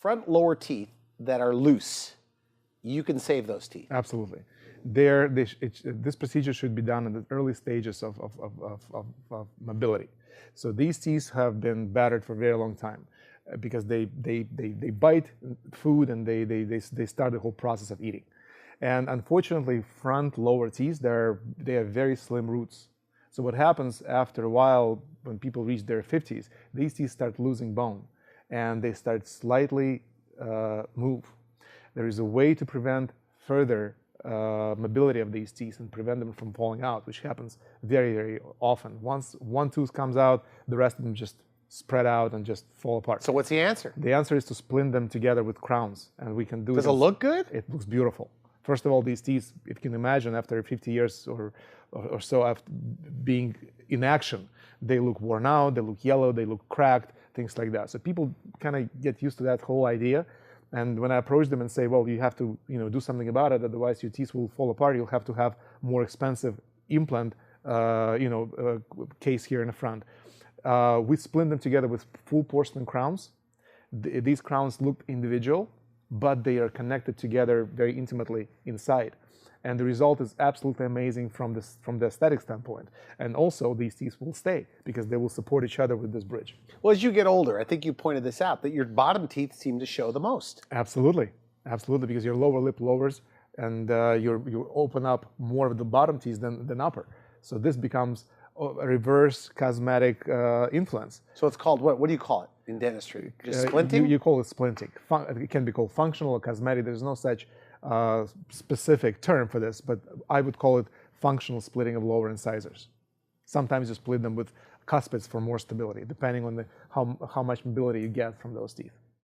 front lower teeth that are loose, you can save those teeth. Absolutely. This procedure should be done in the early stages of mobility. So these teeth have been battered for a very long time because they bite food and they start the whole process of eating. And unfortunately, front lower teeth, they have very slim roots. So what happens after a while, when people reach their 50s, these teeth start losing bone and they start slightly move. There is a way to prevent further mobility of these teeth and prevent them from falling out, which happens very, very often. Once one tooth comes out, the rest of them just spread out and just fall apart. So what's the answer? The answer is to splint them together with crowns, and we can do. Does it look good? It looks beautiful. First of all, these teeth, if you can imagine, after 50 years or so after being in action, they look worn out, they look yellow, they look cracked, things like that. So people kind of get used to that whole idea. And when I approach them and say, well, you have to do something about it, otherwise your teeth will fall apart, you'll have to have more expensive implant case here in the front. We splint them together with full porcelain crowns. These crowns look individual, but they are connected together very intimately inside. And the result is absolutely amazing from the aesthetic standpoint. And also, these teeth will stay because they will support each other with this bridge. Well, as you get older, I think you pointed this out, that your bottom teeth seem to show the most. Absolutely. Absolutely, because your lower lip lowers and you open up more of the bottom teeth than upper. So this becomes a reverse cosmetic influence. So it's called, what do you call it in dentistry? Just splinting? You call it splinting. It can be called functional or cosmetic. There's no such specific term for this, but I would call it functional splitting of lower incisors. Sometimes you split them with cuspids for more stability, depending on how much mobility you get from those teeth.